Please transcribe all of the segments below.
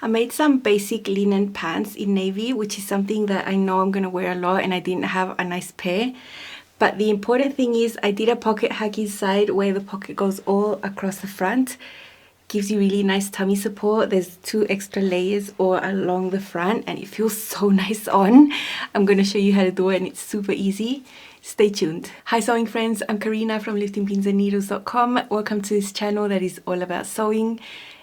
I made some basic linen pants in navy, which is something that I know I'm going to wear a lot, and I didn't have a nice pair. But the important thing is I did a pocket hack inside where the pocket goes all across the front. Gives you really nice tummy support. There's 2 extra layers all along the front and it feels so nice on. I'm going to show you how to do it and it's super easy. Stay tuned. Hi sewing friends, I'm Karina from liftingpinsandneedles.com. Welcome to this channel that is all about sewing,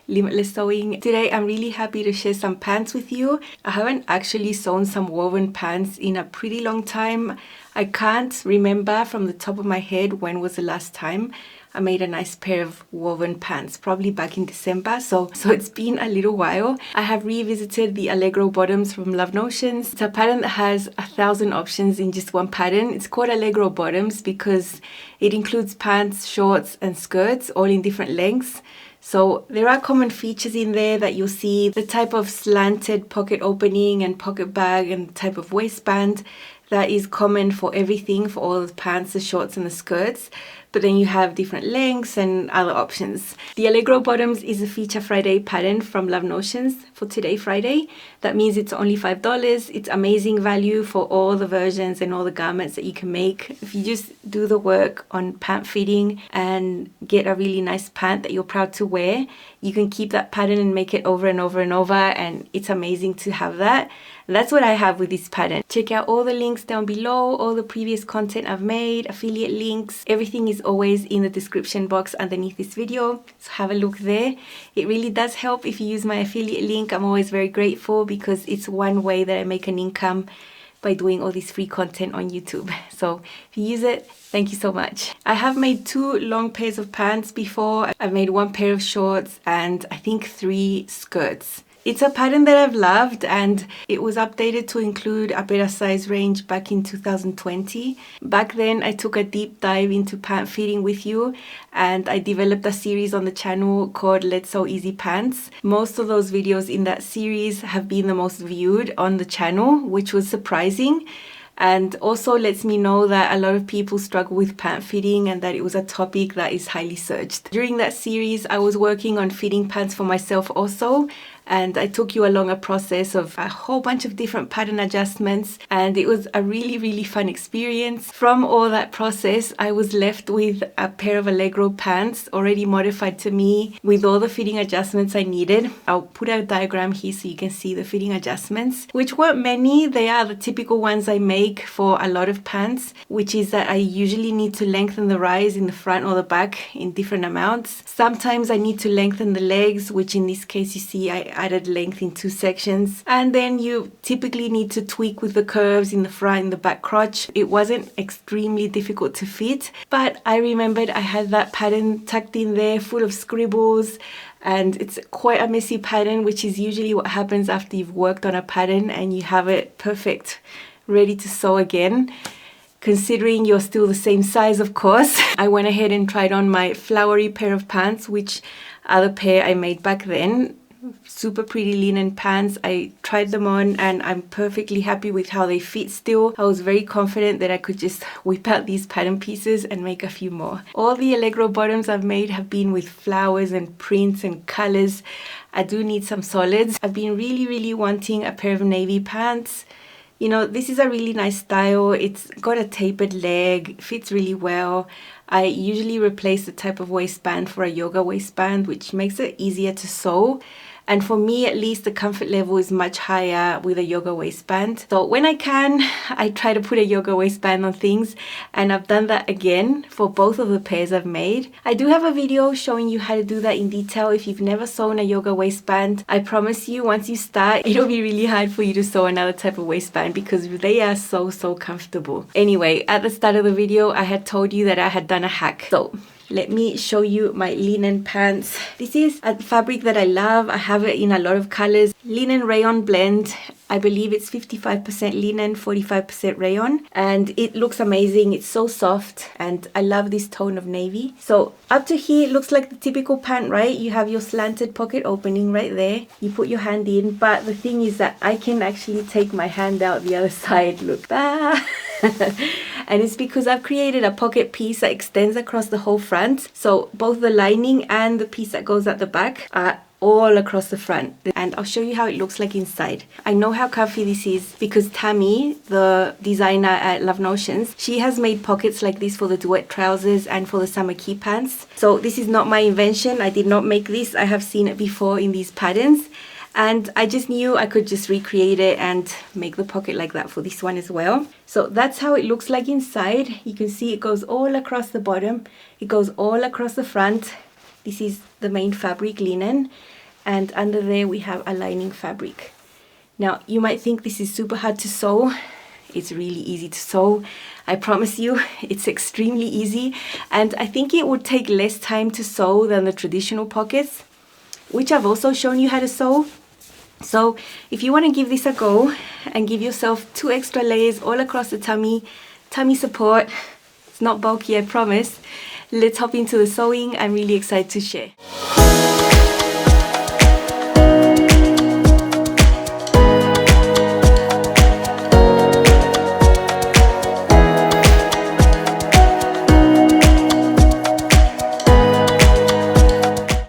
limitless sewing. Today I'm really happy to share some pants with you. I haven't actually sewn some woven pants in a pretty long time. I can't remember from the top of my head when was the last time I made a nice pair of woven pants, probably back in December, so it's been a little while. I have revisited the Allegro Bottoms from Love Notions. It's a pattern that has 1,000 options in just one pattern. It's called Allegro Bottoms because it includes pants, shorts and skirts all in different lengths. So there are common features in there that you'll see, the type of slanted pocket opening and pocket bag and type of waistband that is common for everything, for all the pants, the shorts and the skirts. But then you have different lengths and other options. The Allegro Bottoms is a Feature Friday pattern from Love Notions for today, Friday. That means it's only $5. It's amazing value for all the versions and all the garments that you can make. If you just do the work on pant fitting and get a really nice pant that you're proud to wear, you can keep that pattern and make it over and over and over, and it's amazing to have that. And that's what I have with this pattern. Check out all the links down below, all the previous content I've made, affiliate links. Everything is always in the description box underneath this video, so have a look there. It really does help if you use my affiliate link. I'm always very grateful because it's one way that I make an income by doing all this free content on YouTube. So if you use it, thank you so much. I have made 2 long pairs of pants before. I've made 1 pair of shorts and I think 3 skirts. It's a pattern that I've loved and it was updated to include a better size range back in 2020. Back then I took a deep dive into pant fitting with you and I developed a series on the channel called Let's Sew Easy Pants. Most of those videos in that series have been the most viewed on the channel, which was surprising. And also lets me know that a lot of people struggle with pant fitting and that it was a topic that is highly searched. During that series, I was working on fitting pants for myself also, and I took you along a process of a whole bunch of different pattern adjustments, and it was a really fun experience. From all that process, I was left with a pair of Allegro pants already modified to me with all the fitting adjustments I needed. I'll put a diagram here so you can see the fitting adjustments, which weren't many. They are the typical ones I make for a lot of pants, which is that I usually need to lengthen the rise in the front or the back in different amounts. Sometimes I need to lengthen the legs, which in this case you see I added length in 2 sections. And then you typically need to tweak with the curves in the front and the back crotch. It wasn't extremely difficult to fit, but I remembered I had that pattern tucked in there full of scribbles, and it's quite a messy pattern, which is usually what happens after you've worked on a pattern and you have it perfect, ready to sew again. Considering you're still the same size, of course. I went ahead and tried on my flowery pair of pants, which are the pair I made back then. Super pretty linen pants. I tried them on and I'm perfectly happy with how they fit still. I was very confident that I could just whip out these pattern pieces and make a few more. All the Allegro bottoms I've made have been with flowers and prints and colors. I do need some solids. I've been really wanting a pair of navy pants. You know, this is a really nice style. It's got a tapered leg, fits really well. I usually replace the type of waistband for a yoga waistband, which makes it easier to sew. And for me, at least, the comfort level is much higher with a yoga waistband. So when I can, I try to put a yoga waistband on things. And I've done that again for both of the pairs I've made. I do have a video showing you how to do that in detail. If you've never sewn a yoga waistband, I promise you, once you start, it'll be really hard for you to sew another type of waistband because they are so comfortable. Anyway, at the start of the video, I had told you that I had done a hack. So let me show you my linen pants. This is a fabric that I love. I have it in a lot of colors. Linen rayon blend. I believe it's 55% linen, 45% rayon. And it looks amazing. It's so soft. And I love this tone of navy. So up to here, it looks like the typical pant, right? You have your slanted pocket opening right there. You put your hand in. But the thing is that I can actually take my hand out the other side. Look. And it's because I've created a pocket piece that extends across the whole front. So both the lining and the piece that goes at the back are all across the front. And I'll show you how it looks like inside. I know how comfy this is because Tammy, the designer at Love Notions, she has made pockets like this for the duet trousers and for the summer key pants. So this is not my invention. I did not make this. I have seen it before in these patterns. And I just knew I could just recreate it and make the pocket like that for this one as well. So that's how it looks like inside. You can see it goes all across the bottom. It goes all across the front. This is the main fabric, linen. And under there we have a lining fabric. Now you might think this is super hard to sew. It's really easy to sew. I promise you, it's extremely easy. And I think it would take less time to sew than the traditional pockets, which I've also shown you how to sew. So if you want to give this a go and give yourself 2 extra layers all across the tummy support, it's not bulky, I promise. Let's hop into the sewing. I'm really excited to share.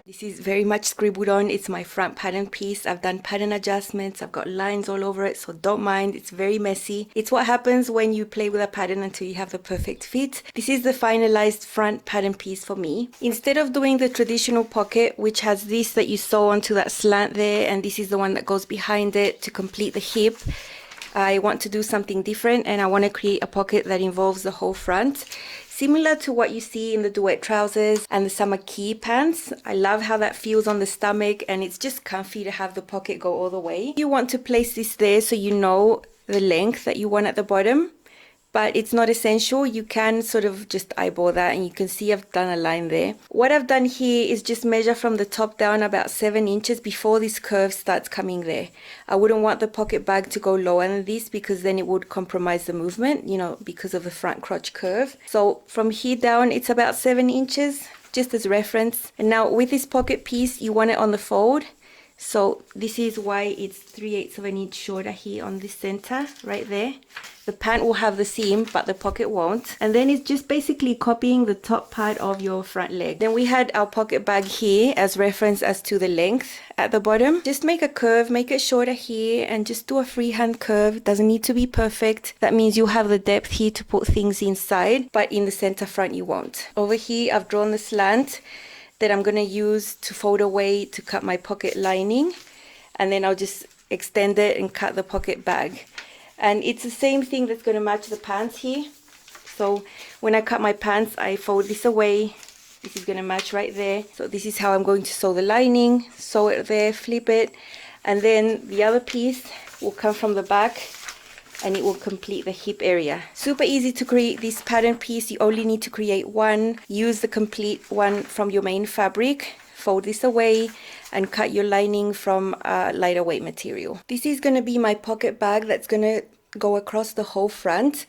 This is very much scribbled on. It's my front pattern piece. I've done pattern adjustments. I've got lines all over it, so don't mind. It's very messy. It's what happens when you play with a pattern until you have the perfect fit. This is the finalized front pattern piece for me. Instead of doing the traditional pocket, which has this that you sew onto that slant there, and this is the one that goes behind it to complete the hip, I want to do something different, and I want to create a pocket that involves the whole front. Similar to what you see in the duet trousers and the summer key pants. I love how that feels on the stomach, and it's just comfy to have the pocket go all the way. You want to place this there so you know the length that you want at the bottom, but it's not essential. You can sort of just eyeball that, and you can see I've done a line there. What I've done here is just measure from the top down about 7 inches before this curve starts coming there. I wouldn't want the pocket bag to go lower than this because then it would compromise the movement, you know, because of the front crotch curve. So from here down, it's about 7 inches, just as reference. And now with this pocket piece, you want it on the fold. So this is why it's 3/8 of an inch shorter here on this center, right there. The pant will have the seam, but the pocket won't. And then it's just basically copying the top part of your front leg. Then we had our pocket bag here as reference as to the length at the bottom. Just make a curve, make it shorter here, and just do a freehand curve. It doesn't need to be perfect. That means you'll have the depth here to put things inside, but in the center front you won't. Over here, I've drawn the slant that I'm going to use to fold away to cut my pocket lining, and then I'll just extend it and cut the pocket bag. And it's the same thing that's going to match the pants here. So when I cut my pants, I fold this away. This is going to match right there. So this is how I'm going to sew the lining, sew it there, flip it, and then the other piece will come from the back and it will complete the hip area. Super easy to create this pattern piece. You only need to create one. Use the complete one from your main fabric. Fold this away and cut your lining from a lighter weight material. This is going to be my pocket bag that's going to go across the whole front.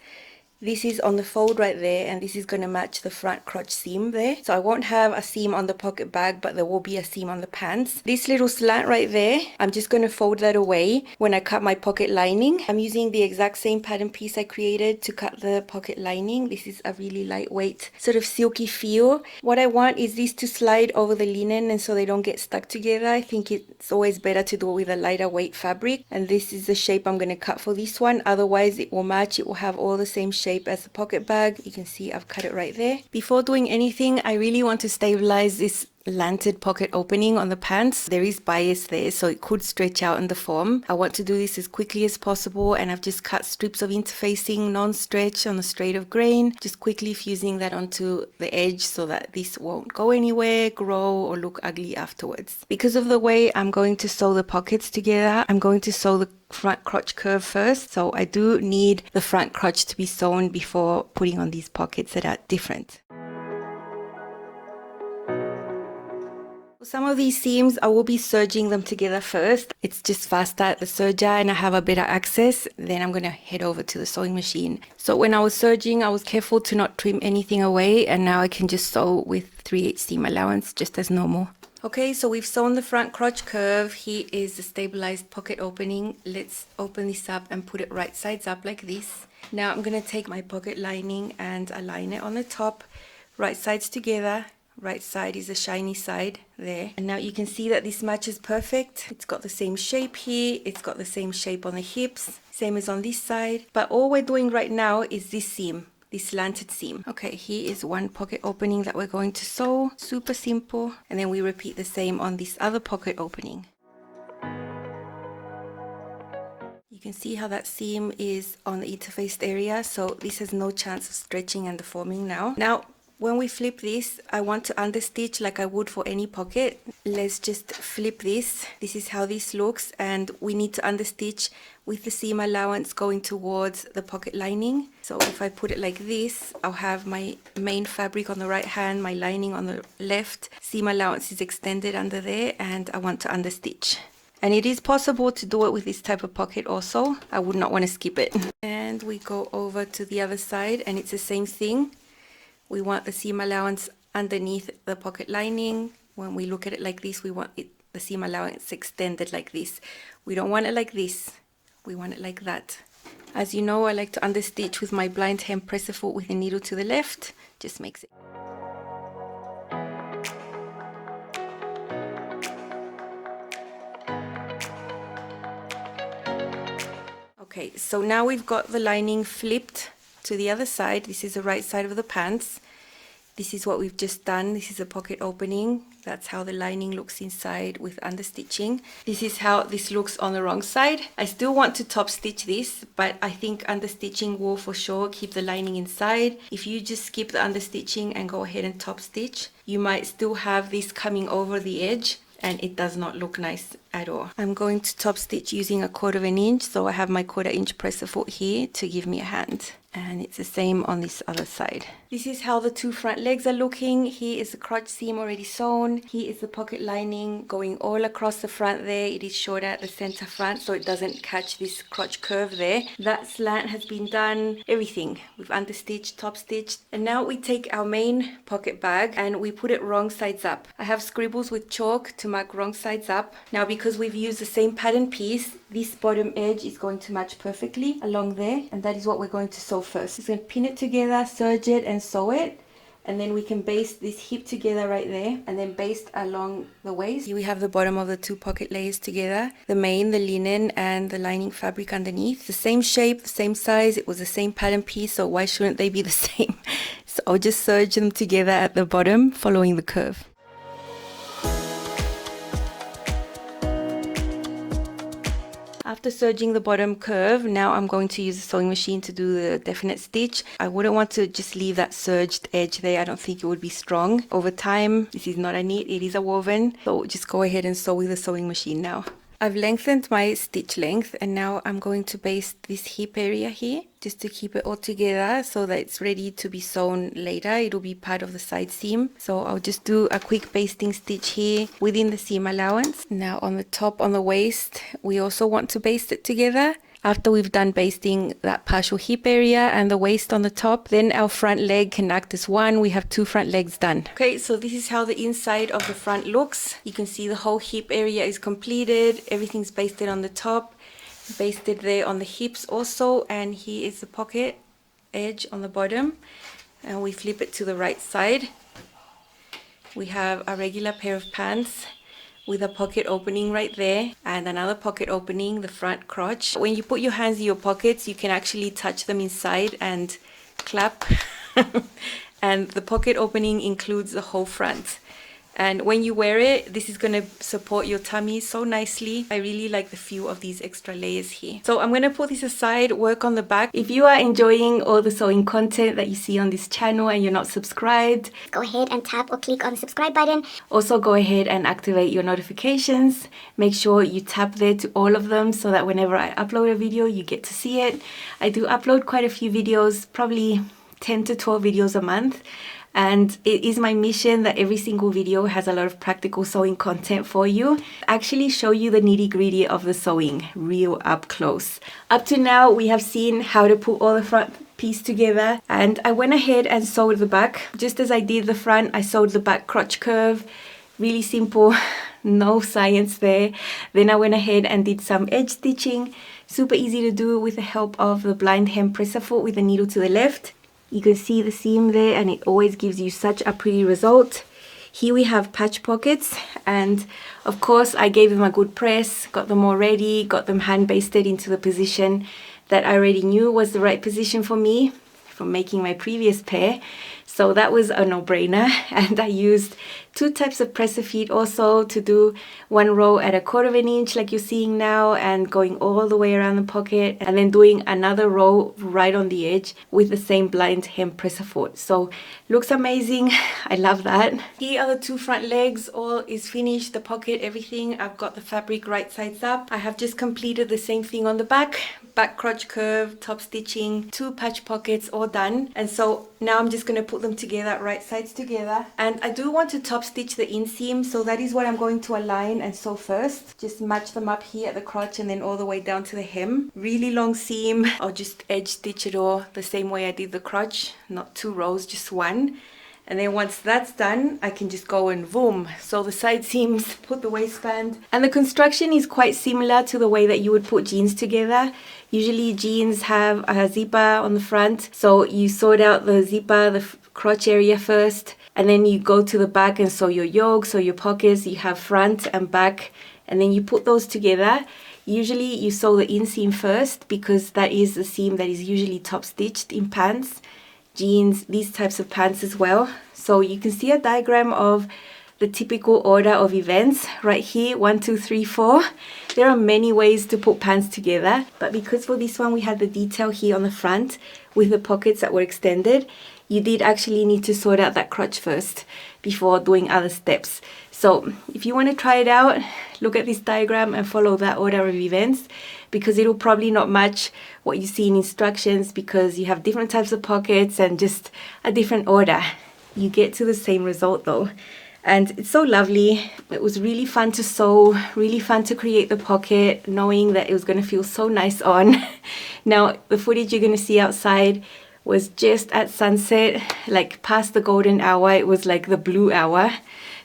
This is on the fold right there, and this is going to match the front crotch seam there. So I won't have a seam on the pocket bag, but there will be a seam on the pants. This little slant right there, I'm just going to fold that away when I cut my pocket lining. I'm using the exact same pattern piece I created to cut the pocket lining. This is a really lightweight, sort of silky feel. What I want is these to slide over the linen, and so they don't get stuck together. I think it's always better to do it with a lighter weight fabric, and this is the shape I'm going to cut for this one. Otherwise it will match, it will have all the same shape as the pocket bag. You can see I've cut it right there. Before doing anything, I really want to stabilize this lanted pocket opening on the pants. There is bias there, so it could stretch out in the form. I want to do this as quickly as possible, and I've just cut strips of interfacing, non-stretch on a straight of grain, just quickly fusing that onto the edge so that this won't go anywhere, grow, or look ugly afterwards. Because of the way I'm going to sew the pockets together, I'm going to sew the front crotch curve first, so I do need the front crotch to be sewn before putting on these pockets that are different. Some of these seams, I will be serging them together first. It's just faster at the serger and I have a better access. Then I'm going to head over to the sewing machine. So when I was serging, I was careful to not trim anything away, and now I can just sew with 3/8 seam allowance just as normal. Okay, so we've sewn the front crotch curve. Here is the stabilized pocket opening. Let's open this up and put it right sides up like this. Now I'm going to take my pocket lining and align it on the top, right sides together, right side is the shiny side there. And now you can see that this matches perfect. It's got the same shape here. It's got the same shape on the hips. Same as on this side. But all we're doing right now is this seam. This slanted seam. Okay, here is one pocket opening that we're going to sew. Super simple. And then we repeat the same on this other pocket opening. You can see how that seam is on the interfaced area, so this has no chance of stretching and deforming now. Now, when we flip this, I want to understitch like I would for any pocket. Let's just flip this. This is how this looks, and we need to understitch with the seam allowance going towards the pocket lining. So if I put it like this, I'll have my main fabric on the right hand, my lining on the left. Seam allowance is extended under there, and I want to understitch. And it is possible to do it with this type of pocket also. I would not want to skip it. And we go over to the other side, and it's the same thing. We want the seam allowance underneath the pocket lining. When we look at it like this, we want the seam allowance extended like this. We don't want it like this. We want it like that. As you know, I like to understitch with my blind hem presser foot with the needle to the left. Just makes it. Okay, so now we've got the lining flipped to the other side. This is the right side of the pants. This is what we've just done. This is a pocket opening. That's how the lining looks inside with understitching. This is how this looks on the wrong side. I still want to top stitch this, but I think understitching will for sure keep the lining inside. If you just skip the understitching and go ahead and top stitch, you might still have this coming over the edge, and it does not look nice at all. I'm going to top stitch using 1/4 inch, so I have my 1/4 inch presser foot here to give me a hand. And it's the same on this other side. This is how the two front legs are looking. Here is the crotch seam already sewn. Here is the pocket lining going all across the front there. It is short at the center front, so it doesn't catch this crotch curve there. That slant has been done, everything. We've understitched, top stitched. And now we take our main pocket bag and we put it wrong sides up. I have scribbles with chalk to mark wrong sides up. Now because we've used the same pattern piece, this bottom edge is going to match perfectly along there, and that is what we're going to sew first. Just going to pin it together, serge it and sew it, and then we can baste this hip together right there, and then baste along the waist. Here we have the bottom of the two pocket layers together, the main, the linen, and the lining fabric underneath. The same shape, the same size, it was the same pattern piece, so why shouldn't they be the same? So I'll just serge them together at the bottom following the curve. After serging the bottom curve, now I'm going to use the sewing machine to do the definite stitch. I wouldn't want to just leave that serged edge there. I don't think it would be strong. Over time, this is not a knit, it is a woven. So just go ahead and sew with the sewing machine now. I've lengthened my stitch length, and now I'm going to baste this hip area here just to keep it all together so that it's ready to be sewn later. It'll be part of the side seam. So I'll just do a quick basting stitch here within the seam allowance. Now on the top, on the waist, we also want to baste it together. After we've done basting that partial hip area and the waist on the top, then our front leg can act as one. We have two front legs done. Okay, so this is how the inside of the front looks. You can see the whole hip area is completed. Everything's basted on the top, basted there on the hips also, and here is the pocket edge on the bottom. And we flip it to the right side. We have a regular pair of pants with a pocket opening right there and another pocket opening, the front crotch. When you put your hands in your pockets, you can actually touch them inside and clap. And the pocket opening includes the whole front. And when you wear it, this is going to support your tummy so nicely. I really like the feel of these extra layers here. So I'm going to put this aside, work on the back. If you are enjoying all the sewing content that you see on this channel and you're not subscribed, go ahead and tap or click on the subscribe button. Also go ahead and activate your notifications. Make sure you tap there to all of them so that whenever I upload a video, you get to see it. I do upload quite a few videos, probably 10 to 12 videos a month. And it is my mission that every single video has a lot of practical sewing content for you. Actually show you the nitty-gritty of the sewing real up close. Up to now, we have seen how to put all the front piece together, and I went ahead and sewed the back. Just as I did the front, I sewed the back crotch curve. Really simple, no science there. Then I went ahead and did some edge stitching. Super easy to do with the help of the blind hem presser foot with the needle to the left. You can see the seam there, and it always gives you such a pretty result. Here we have patch pockets, and of course I gave them a good press, got them all ready, got them hand basted into the position that I already knew was the right position for me from making my previous pair. So that was a no-brainer, and I used 2 types of presser feet also to do 1 row at 1/4 inch like you're seeing now and going all the way around the pocket, and then doing another row right on the edge with the same blind hem presser foot. So looks amazing. I love that. Here are the 2 front legs. All is finished, the pocket, everything. I've got the fabric right sides up. I have just completed the same thing on the back crotch curve, top stitching, 2 patch pockets, all done. And so now I'm just going to put them together, right sides together. And I do want to top stitch the inseam, so that is what I'm going to align and sew first. Just match them up here at the crotch and then all the way down to the hem. Really long seam. I'll just edge stitch it all the same way I did the crotch, not 2 rows, just 1. And then once that's done, I can just go and boom. So the side seams, put the waistband. And the construction is quite similar to the way that you would put jeans together. Usually jeans have a zipper on the front. So you sort out the zipper, the crotch area first. And then you go to the back and sew your yoke, sew your pockets. You have front and back. And then you put those together. Usually you sew the inseam first because that is the seam that is usually top stitched in pants, jeans, these types of pants as well. So you can see a diagram of the typical order of events right here, 1, 2, 3, 4. There are many ways to put pants together, but because for this one we had the detail here on the front with the pockets that were extended, you did actually need to sort out that crotch first before doing other steps. So if you want to try it out, look at this diagram and follow that order of events, because it'll probably not match what you see in instructions because you have different types of pockets and just a different order. You get to the same result though. And it's so lovely. It was really fun to sew, really fun to create the pocket, knowing that it was going to feel so nice on. Now, the footage you're going to see outside was just at sunset, like past the golden hour. It was like the blue hour.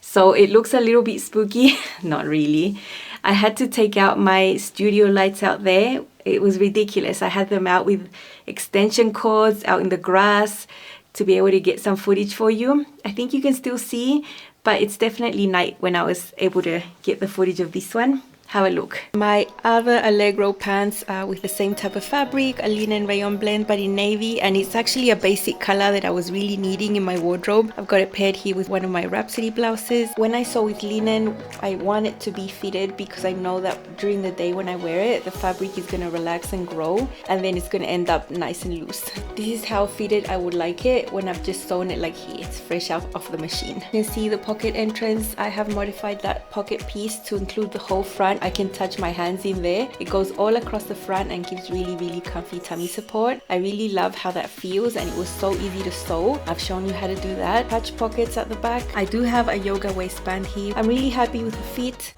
So it looks a little bit spooky. Not really. I had to take out my studio lights out there. It was ridiculous. I had them out with extension cords out in the grass to be able to get some footage for you. I think you can still see, but it's definitely night when I was able to get the footage of this one. Have a look. My other Allegro pants are with the same type of fabric, a linen rayon blend, but in navy, and it's actually a basic color that I was really needing in my wardrobe. I've got it paired here with one of my Rhapsody blouses. When I sew with linen, I want it to be fitted because I know that during the day when I wear it, the fabric is going to relax and grow, and then it's going to end up nice and loose. This is how fitted I would like it when I've just sewn it like here. It's fresh out of the machine. You can see the pocket entrance. I have modified that pocket piece to include the whole front. I can touch my hands in there. It goes all across the front and gives really comfy tummy support. I really love how that feels, and it was so easy to sew. I've shown you how to do that. Patch pockets at the back. I do have a yoga waistband here. I'm really happy with the fit.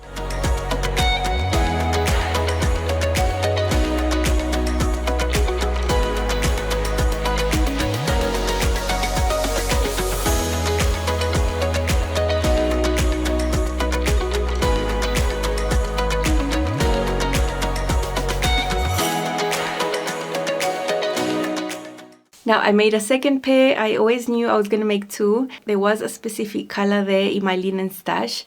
Now I made a second pair. I always knew I was going to make 2. There was a specific color there in my linen stash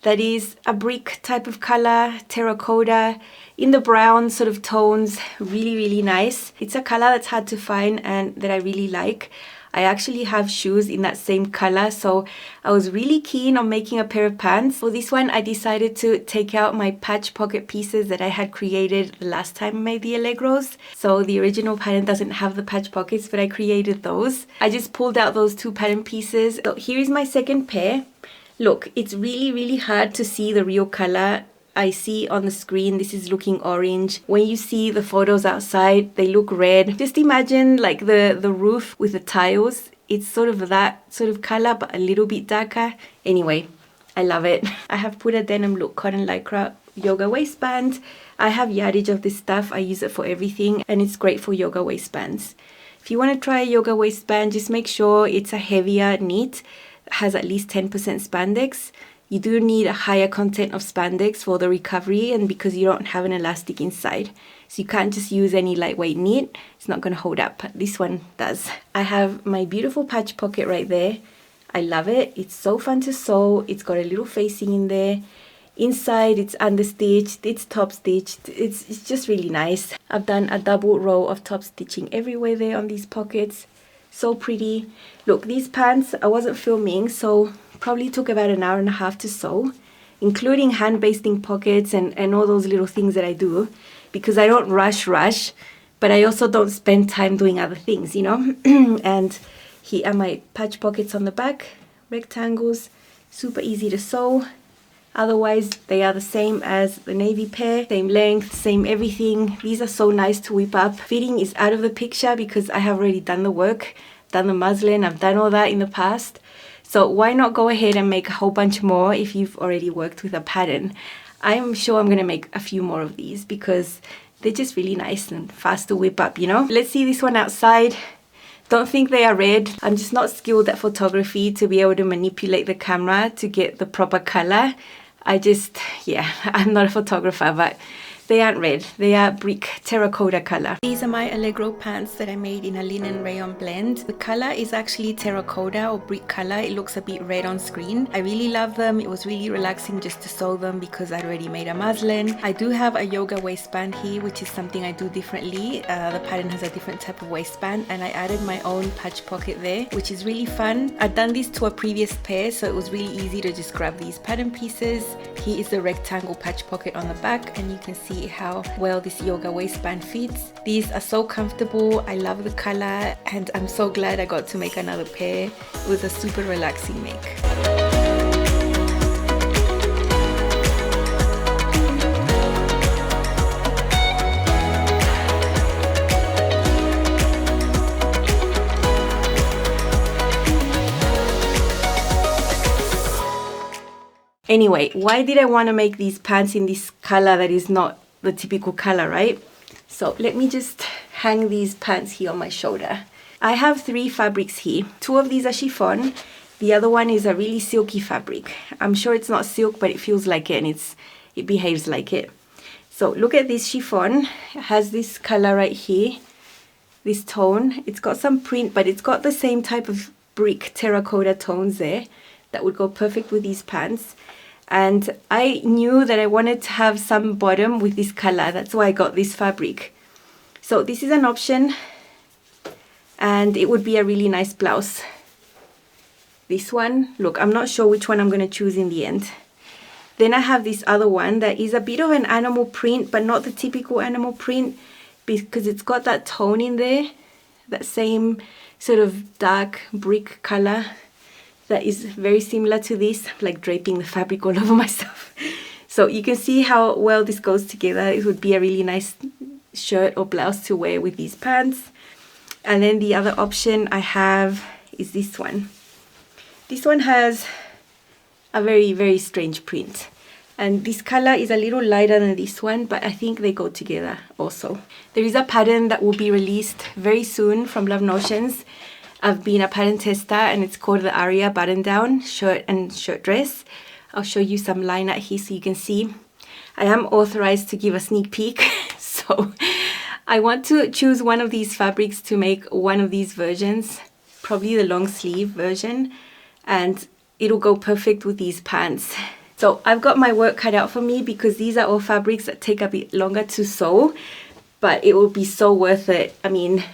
that is a brick type of color, terracotta, in the brown sort of tones, really nice. It's a color that's hard to find and that I really like. I actually have shoes in that same color, so I was really keen on making a pair of pants. For this one, I decided to take out my patch pocket pieces that I had created the last time I made the Allegros. So the original pattern doesn't have the patch pockets, but I created those. I just pulled out those 2 pattern pieces. So here is my second pair. Look, it's really hard to see the real color. I see on the screen this is looking orange. When you see the photos outside, they look red. Just imagine like the roof with the tiles. It's sort of that sort of color, but a little bit darker. Anyway, I love it. I have put a denim look cotton lycra yoga waistband. I have yardage of this stuff. I use it for everything, and it's great for yoga waistbands. If you want to try a yoga waistband, just make sure it's a heavier knit, has at least 10% spandex. You do need a higher content of spandex for the recovery, and because you don't have an elastic inside. So you can't just use any lightweight knit. It's not going to hold up. This one does. I have my beautiful patch pocket right there. I love it. It's so fun to sew. It's got a little facing in there. Inside it's understitched, it's top stitched. It's just really nice. I've done a double row of top stitching everywhere there on these pockets. So pretty. Look, these pants, I wasn't filming, so probably took about an hour and a half to sew, including hand basting pockets and all those little things that I do, because I don't rush, but I also don't spend time doing other things, you know. And here are my patch pockets on the back, rectangles, super easy to sew. Otherwise, they are the same as the navy pair, same length, same everything. These are so nice to whip up. Fitting is out of the picture because I have already done the work, done the muslin, I've done all that in the past. So why not go ahead and make a whole bunch more if you've already worked with a pattern? I'm sure I'm going to make a few more of these because they're just really nice and fast to whip up, you know? Let's see this one outside. Don't think they are red. I'm just not skilled at photography to be able to manipulate the camera to get the proper color. I'm not a photographer, but they aren't red. They are brick terracotta color. These are my Allegro pants that I made in a linen rayon blend. The color is actually terracotta or brick color. It looks a bit red on screen. I really love them. It was really relaxing just to sew them because I'd already made a muslin. I do have a yoga waistband here, which is something I do differently. The pattern has a different type of waistband, and I added my own patch pocket there, which is really fun. I'd done this to a previous pair, so it was really easy to just grab these pattern pieces. Here is the rectangle patch pocket on the back, and you can see how well this yoga waistband fits. These are so comfortable. I love the color, and I'm so glad I got to make another pair. It was a super relaxing make. Anyway, why did I want to make these pants in this color that is not the typical color, right? So let me just hang these pants here on my shoulder. I have 3 fabrics here. 2 of these are chiffon. The other one is a really silky fabric. I'm sure it's not silk, but it feels like it, and it behaves like it. So look at this chiffon. It has this color right here, this tone. It's got some print, but it's got the same type of brick terracotta tones there that would go perfect with these pants. And I knew that I wanted to have some bottom with this color. That's why I got this fabric. So this is an option, and it would be a really nice blouse. This one, look, I'm not sure which one I'm going to choose in the end. Then I have this other one that is a bit of an animal print, but not the typical animal print, because it's got that tone in there, that same sort of dark brick color that is very similar to this. I'm like draping the fabric all over myself. So you can see how well this goes together. It would be a really nice shirt or blouse to wear with these pants. And then the other option I have is this one. This one has a very, very strange print. And this color is a little lighter than this one, but I think they go together also. There is a pattern that will be released very soon from Love Notions. I've been a pattern tester, and it's called the Aria button down shirt and shirt dress. I'll show you some line out here so you can see. I am authorized to give a sneak peek. So I want to choose one of these fabrics to make one of these versions, probably the long sleeve version, and it'll go perfect with these pants. So I've got my work cut out for me because these are all fabrics that take a bit longer to sew, but it will be so worth it. I mean,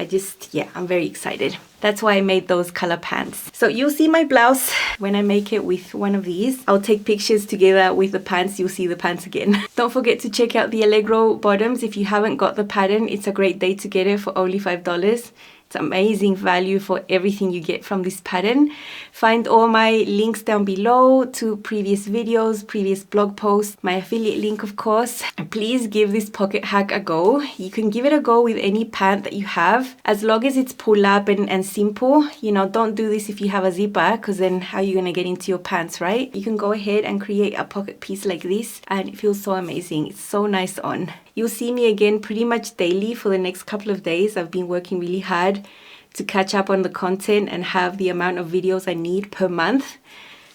I'm very excited. That's why I made those color pants. So you'll see my blouse when I make it with one of these. I'll take pictures together with the pants. You'll see the pants again. Don't forget to check out the Allegro Bottoms. If you haven't got the pattern, it's a great day to get it for only $5. It's amazing value for everything you get from this pattern. Find all my links down below to previous videos, previous blog posts, my affiliate link of course. And please give this pocket hack a go. You can give it a go with any pant that you have, as long as it's pull up and simple. You know, don't do this if you have a zipper, because then how are you going to get into your pants, right? You can go ahead and create a pocket piece like this, and it feels so amazing. It's so nice on. You'll see me again pretty much daily for the next couple of days. I've been working really hard to catch up on the content and have the amount of videos I need per month.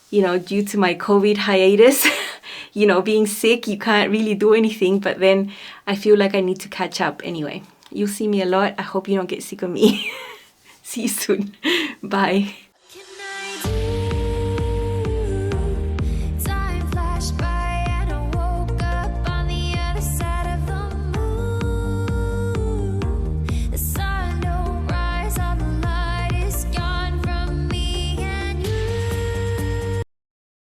You know, due to my COVID hiatus, you know, being sick, you can't really do anything, but then I feel like I need to catch up anyway. You'll see me a lot. I hope you don't get sick of me. See you soon. Bye.